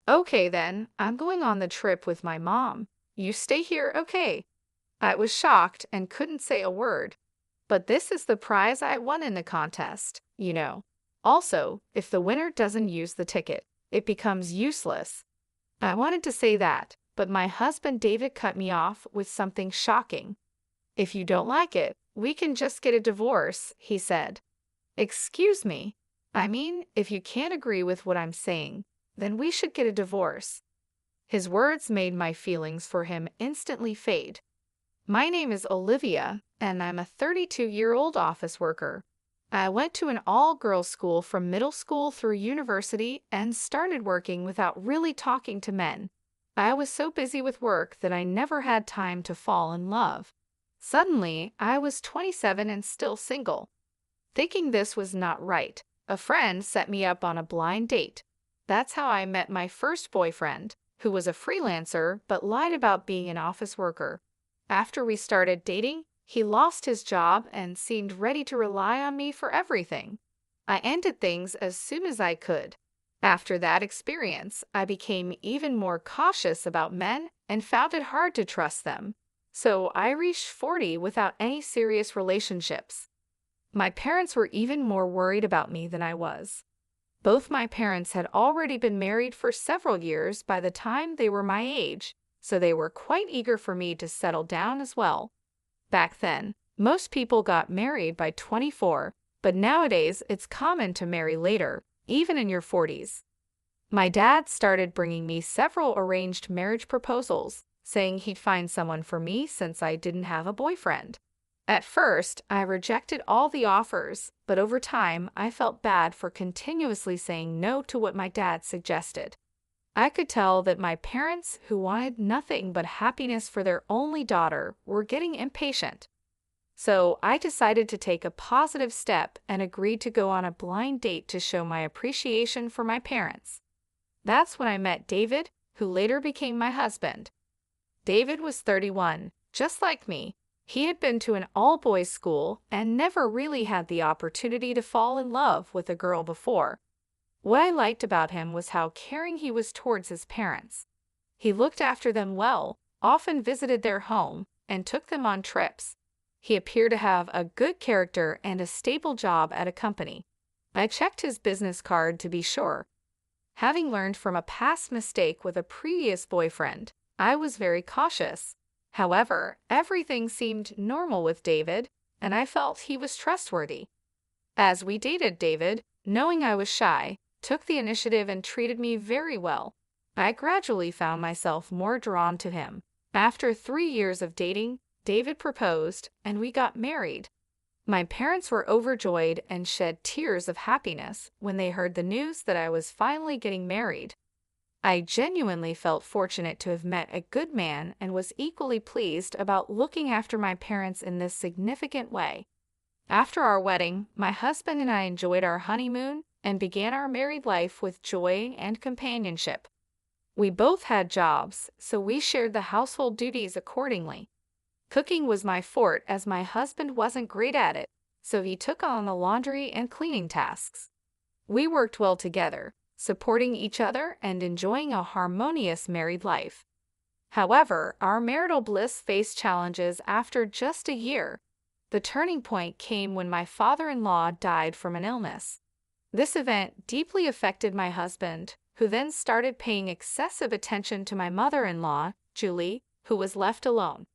Okay, then, I'm going on the trip with my mom. You stay here, okay? I was shocked and couldn't say a word. But this is the prize I won in the contest, you know. Also, if the winner doesn't use the ticket, it becomes useless. I wanted to say that, but my husband David cut me off with something shocking. If you don't like it, we can just get a divorce, he said. Excuse me. I mean, if you can't agree with what I'm saying, then we should get a divorce. His words made my feelings for him instantly fade. My name is Olivia, and I'm a 32-year-old office worker. I went to an all-girls school from middle school through university and started working without really talking to men. I was so busy with work that I never had time to fall in love. Suddenly, I was 27 and still single. Thinking this was not right, a friend set me up on a blind date. That's how I met my first boyfriend, who was a freelancer but lied about being an office worker. After we started dating, he lost his job and seemed ready to rely on me for everything. I ended things as soon as I could. After that experience, I became even more cautious about men and found it hard to trust them. So I reached 40 without any serious relationships. My parents were even more worried about me than I was. Both my parents had already been married for several years by the time they were my age, so they were quite eager for me to settle down as well. Back then, most people got married by 24, but nowadays it's common to marry later, even in your 40s. My dad started bringing me several arranged marriage proposals, saying he'd find someone for me since I didn't have a boyfriend. At first, I rejected all the offers, but over time, I felt bad for continuously saying no to what my dad suggested. I could tell that my parents, who wanted nothing but happiness for their only daughter, were getting impatient. So I decided to take a positive step and agreed to go on a blind date to show my appreciation for my parents. That's when I met David, who later became my husband. David was 31, just like me. He had been to an all-boys school and never really had the opportunity to fall in love with a girl before. What I liked about him was how caring he was towards his parents. He looked after them well, often visited their home, and took them on trips. He appeared to have a good character and a stable job at a company. I checked his business card to be sure. Having learned from a past mistake with a previous boyfriend, I was very cautious. However, everything seemed normal with David, and I felt he was trustworthy. As we dated, David, knowing I was shy, took the initiative and treated me very well. I gradually found myself more drawn to him. After 3 years of dating, David proposed, and we got married. My parents were overjoyed and shed tears of happiness when they heard the news that I was finally getting married. I genuinely felt fortunate to have met a good man and was equally pleased about looking after my parents in this significant way. After our wedding, my husband and I enjoyed our honeymoon and began our married life with joy and companionship. We both had jobs, so we shared the household duties accordingly. Cooking was my forte as my husband wasn't great at it, so he took on the laundry and cleaning tasks. We worked well together, supporting each other and enjoying a harmonious married life. However, our marital bliss faced challenges after just a year. The turning point came when my father-in-law died from an illness. This event deeply affected my husband, who then started paying excessive attention to my mother-in-law, Julie, who was left alone.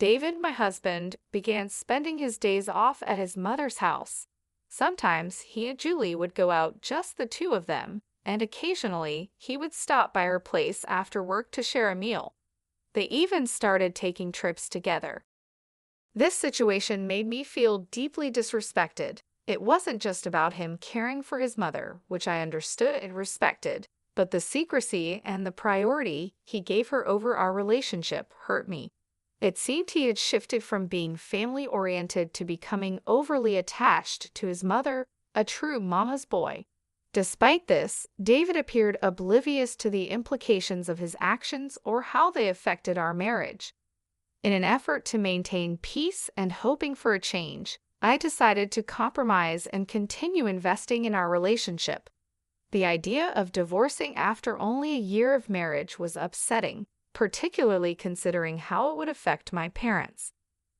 David, my husband, began spending his days off at his mother's house. Sometimes he and Julie would go out, just the two of them, and occasionally he would stop by her place after work to share a meal. They even started taking trips together. This situation made me feel deeply disrespected. It wasn't just about him caring for his mother, which I understood and respected, but the secrecy and the priority he gave her over our relationship hurt me. It seemed he had shifted from being family-oriented to becoming overly attached to his mother, a true mama's boy. Despite this, David appeared oblivious to the implications of his actions or how they affected our marriage. In an effort to maintain peace and hoping for a change, I decided to compromise and continue investing in our relationship. The idea of divorcing after only a year of marriage was upsetting, particularly considering how it would affect my parents.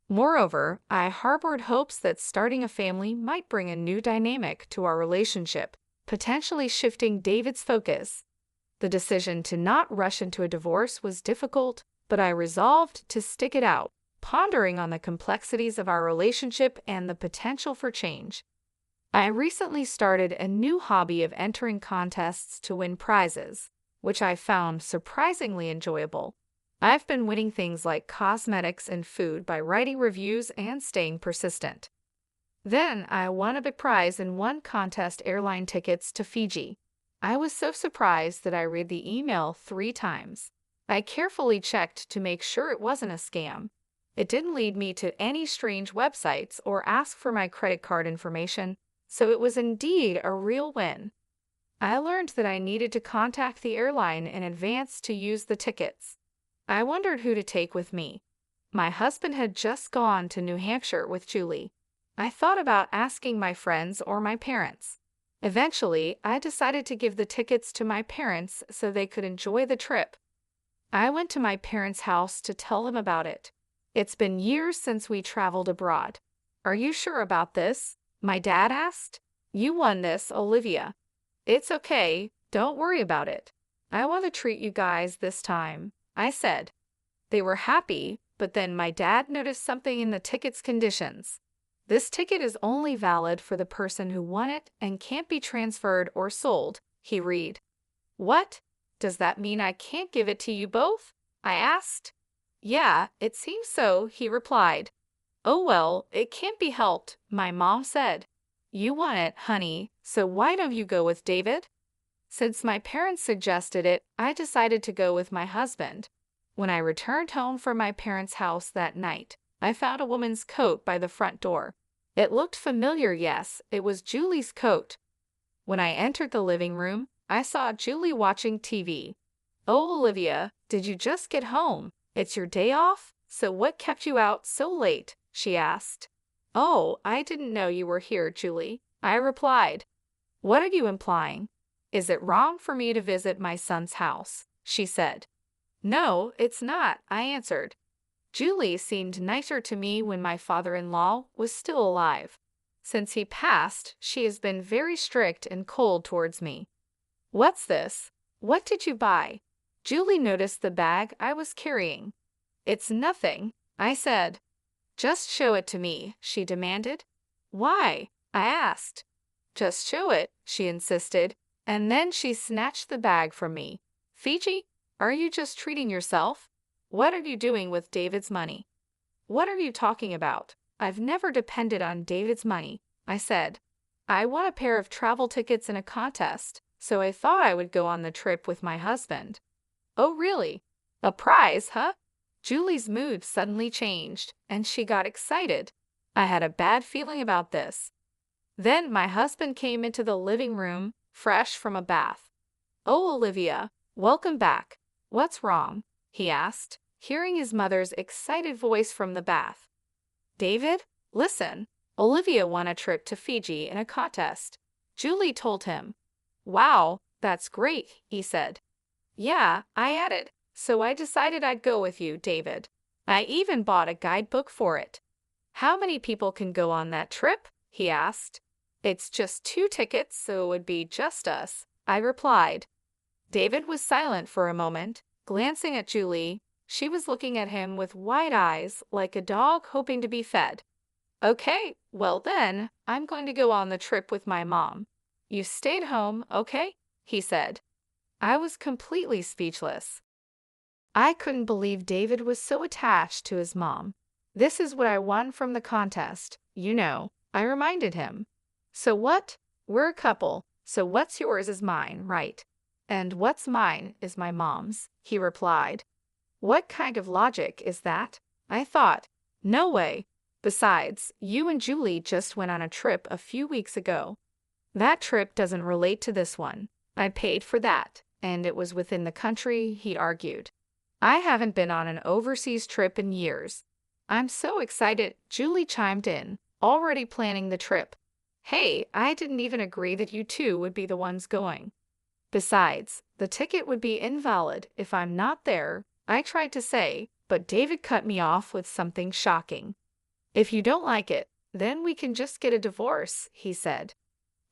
Moreover, I harbored hopes that starting a family might bring a new dynamic to our relationship, potentially shifting David's focus. The decision to not rush into a divorce was difficult, but I resolved to stick it out, pondering on the complexities of our relationship and the potential for change. I recently started a new hobby of entering contests to win prizes, which I found surprisingly enjoyable. I've been winning things like cosmetics and food by writing reviews and staying persistent. Then I won a big prize in one contest: airline tickets to Fiji. I was so surprised that I read the email 3 times. I carefully checked to make sure it wasn't a scam. It didn't lead me to any strange websites or ask for my credit card information, so it was indeed a real win. I learned that I needed to contact the airline in advance to use the tickets. I wondered who to take with me. My husband had just gone to New Hampshire with Julie. I thought about asking my friends or my parents. Eventually, I decided to give the tickets to my parents so they could enjoy the trip. I went to my parents' house to tell them about it. It's been years since we traveled abroad. "Are you sure about this?" my dad asked. "You won this, Olivia." "It's okay, don't worry about it. I want to treat you guys this time," I said. They were happy, but then my dad noticed something in the ticket's conditions. "This ticket is only valid for the person who won it and can't be transferred or sold," he read. "What? Does that mean I can't give it to you both?" I asked. "Yeah, it seems so," he replied. "Oh well, it can't be helped," my mom said. "You won it, honey, so why don't you go with David?" Since my parents suggested it, I decided to go with my husband. When I returned home from my parents' house that night, I found a woman's coat by the front door. It looked familiar, yes, it was Julie's coat. When I entered the living room, I saw Julie watching TV. "Oh, Olivia, did you just get home? It's your day off? So what kept you out so late?" she asked. "Oh, I didn't know you were here, Julie," I replied. "What are you implying? Is it wrong for me to visit my son's house?" she said. "No, it's not," I answered. "Julie seemed nicer to me when my father-in-law was still alive. Since he passed, she has been very strict and cold towards me." "What's this? What did you buy?" Julie noticed the bag I was carrying. "It's nothing," I said. "Just show it to me," she demanded. "Why?" I asked. "Just show it," she insisted, and then she snatched the bag from me. "Fiji, are you just treating yourself? What are you doing with David's money?" "What are you talking about? I've never depended on David's money," I said. "I won a pair of travel tickets in a contest, so I thought I would go on the trip with my husband." "Oh, really? A prize, huh?" Julie's mood suddenly changed, and she got excited. I had a bad feeling about this. Then my husband came into the living room, fresh from a bath. "Oh, Olivia, welcome back. What's wrong?" he asked, hearing his mother's excited voice from the bath. "David, listen. Olivia won a trip to Fiji in a contest," Julie told him. "Wow, that's great," he said. "Yeah," I added, "so I decided I'd go with you, David. I even bought a guidebook for it." "How many people can go on that trip?" he asked. "It's just 2 tickets, so it would be just us," I replied. David was silent for a moment, glancing at Julie. She was looking at him with wide eyes, like a dog hoping to be fed. "Okay, well then, I'm going to go on the trip with my mom. You stayed home, okay?" he said. I was completely speechless. I couldn't believe David was so attached to his mom. "This is what I won from the contest, you know," I reminded him. "So what? We're a couple, so what's yours is mine, right? And what's mine is my mom's," he replied. What kind of logic is that? I thought. No way. Besides, you and Julie just went on a trip a few weeks ago. That trip doesn't relate to this one. I paid for that, and it was within the country, he argued. I haven't been on an overseas trip in years. "I'm so excited," Julie chimed in, already planning the trip. "Hey, I didn't even agree that you two would be the ones going." Besides, the ticket would be invalid if I'm not there, I tried to say, but David cut me off with something shocking. If you don't like it, then we can just get a divorce, he said.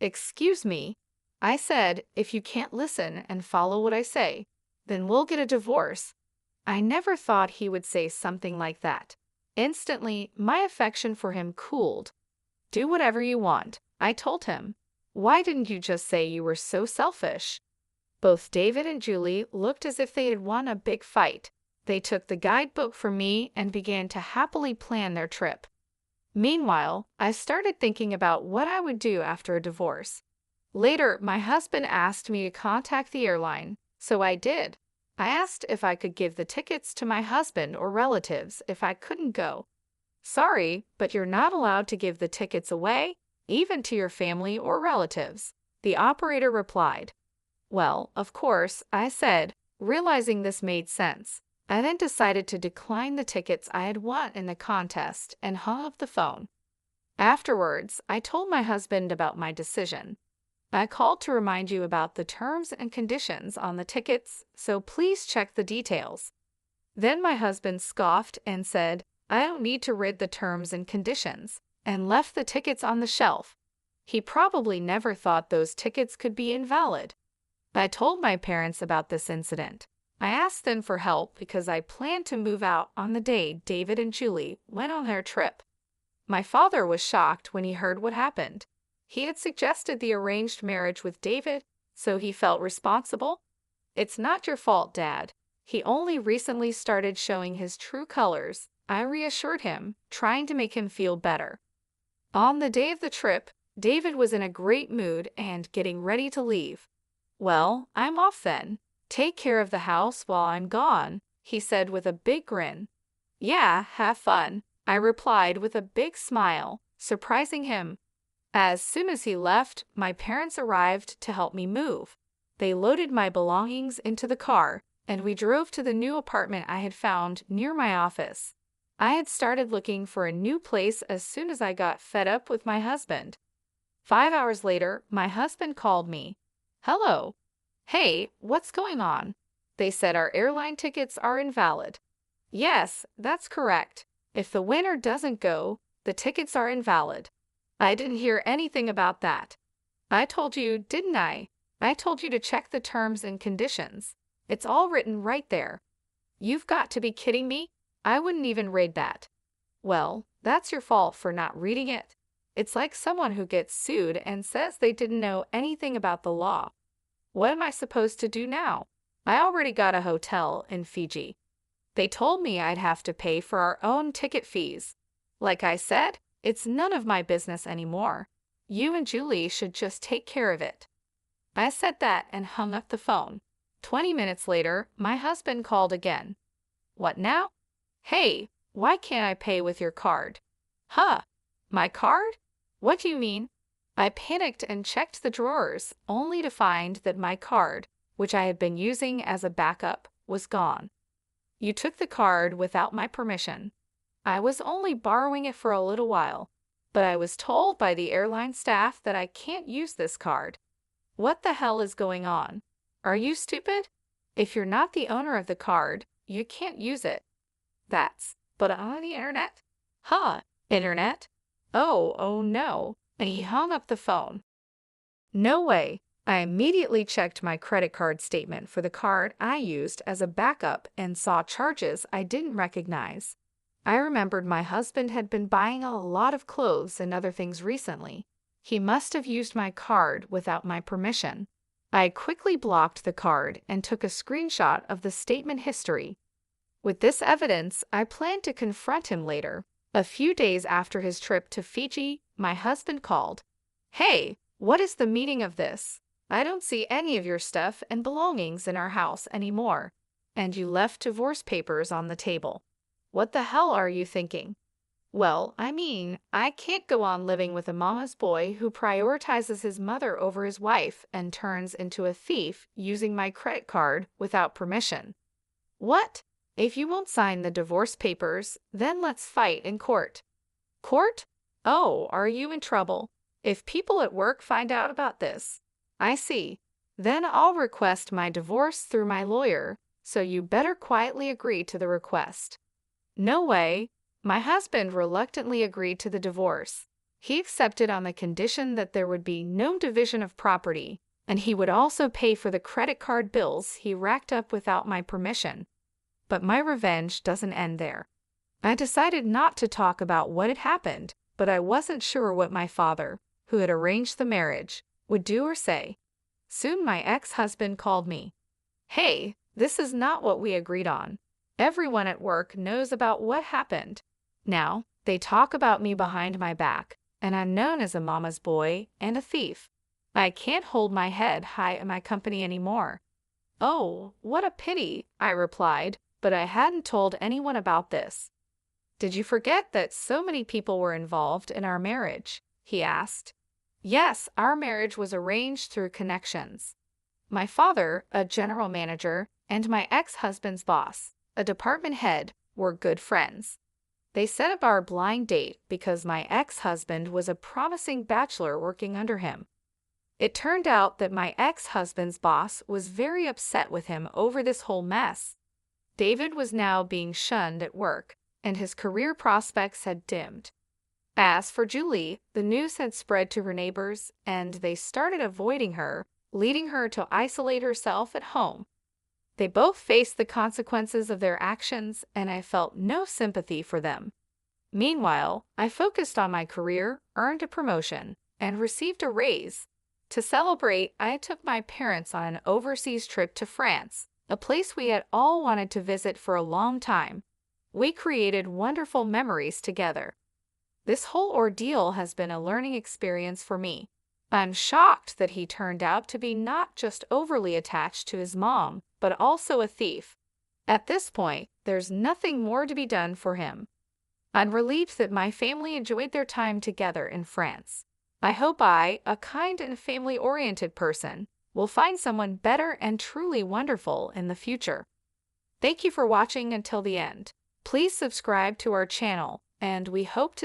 Excuse me. I said, if you can't listen and follow what I say, then we'll get a divorce. I never thought he would say something like that. Instantly, my affection for him cooled. Do whatever you want, I told him. Why didn't you just say you were so selfish? Both David and Julie looked as if they had won a big fight. They took the guidebook from me and began to happily plan their trip. Meanwhile, I started thinking about what I would do after a divorce. Later, my husband asked me to contact the airline, so I did. I asked if I could give the tickets to my husband or relatives if I couldn't go. Sorry, but you're not allowed to give the tickets away, even to your family or relatives, the operator replied. Well, of course, I said, realizing this made sense. I then decided to decline the tickets I had won in the contest and hung up the phone. Afterwards, I told my husband about my decision. I called to remind you about the terms and conditions on the tickets, so please check the details. Then my husband scoffed and said, I don't need to read the terms and conditions, and left the tickets on the shelf. He probably never thought those tickets could be invalid. I told my parents about this incident. I asked them for help because I planned to move out on the day David and Julie went on their trip. My father was shocked when he heard what happened. He had suggested the arranged marriage with David, so he felt responsible. It's not your fault, Dad. He only recently started showing his true colors, I reassured him, trying to make him feel better. On the day of the trip, David was in a great mood and getting ready to leave. Well, I'm off then. Take care of the house while I'm gone, he said with a big grin. Yeah, have fun, I replied with a big smile, surprising him. As soon as he left, my parents arrived to help me move. They loaded my belongings into the car, and we drove to the new apartment I had found near my office. I had started looking for a new place as soon as I got fed up with my husband. 5 hours later, my husband called me. Hello. Hey, what's going on? They said our airline tickets are invalid. Yes, that's correct. If the winner doesn't go, the tickets are invalid. I didn't hear anything about that. I told you, didn't I? I told you to check the terms and conditions. It's all written right there. You've got to be kidding me. I wouldn't even read that. Well, that's your fault for not reading it. It's like someone who gets sued and says they didn't know anything about the law. What am I supposed to do now? I already got a hotel in Fiji. They told me I'd have to pay for our own ticket fees. Like I said, it's none of my business anymore. You and Julie should just take care of it. I said that and hung up the phone. 20 minutes later, my husband called again. What now? Hey, why can't I pay with your card? Huh? My card? What do you mean? I panicked and checked the drawers, only to find that my card, which I had been using as a backup, was gone. You took the card without my permission. I was only borrowing it for a little while, but I was told by the airline staff that I can't use this card. What the hell is going on? Are you stupid? If you're not the owner of the card, you can't use it. But on the internet? Huh, internet? Oh no. And he hung up the phone. No way. I immediately checked my credit card statement for the card I used as a backup and saw charges I didn't recognize. I remembered my husband had been buying a lot of clothes and other things recently. He must have used my card without my permission. I quickly blocked the card and took a screenshot of the statement history. With this evidence, I planned to confront him later. A few days after his trip to Fiji, my husband called. Hey, what is the meaning of this? I don't see any of your stuff and belongings in our house anymore. And you left divorce papers on the table. What the hell are you thinking? Well, I can't go on living with a mama's boy who prioritizes his mother over his wife and turns into a thief using my credit card without permission. What? If you won't sign the divorce papers, then let's fight in court. Court? Oh, are you in trouble? If people at work find out about this. I see. Then I'll request my divorce through my lawyer, so you better quietly agree to the request." "No way." My husband reluctantly agreed to the divorce. He accepted on the condition that there would be no division of property, and he would also pay for the credit card bills he racked up without my permission. But my revenge doesn't end there. I decided not to talk about what had happened, but I wasn't sure what my father, who had arranged the marriage, would do or say. Soon my ex-husband called me. "Hey, this is not what we agreed on. Everyone at work knows about what happened. Now, they talk about me behind my back, and I'm known as a mama's boy and a thief. I can't hold my head high in my company anymore." "Oh, what a pity," I replied, but I hadn't told anyone about this. "Did you forget that so many people were involved in our marriage?" he asked. "Yes, our marriage was arranged through connections. My father, a general manager, and my ex-husband's boss, a department head, were good friends. They set up our blind date because my ex-husband was a promising bachelor working under him. It turned out that my ex-husband's boss was very upset with him over this whole mess. David was now being shunned at work, and his career prospects had dimmed. As for Julie, the news had spread to her neighbors, and they started avoiding her, leading her to isolate herself at home. They both faced the consequences of their actions, and I felt no sympathy for them. Meanwhile, I focused on my career, earned a promotion, and received a raise. To celebrate, I took my parents on an overseas trip to France, a place we had all wanted to visit for a long time. We created wonderful memories together. This whole ordeal has been a learning experience for me. I'm shocked that he turned out to be not just overly attached to his mom, but also a thief. At this point, there's nothing more to be done for him. I'm relieved that my family enjoyed their time together in France. I hope I, a kind and family-oriented person, will find someone better and truly wonderful in the future. Thank you for watching until the end. Please subscribe to our channel, and we hope to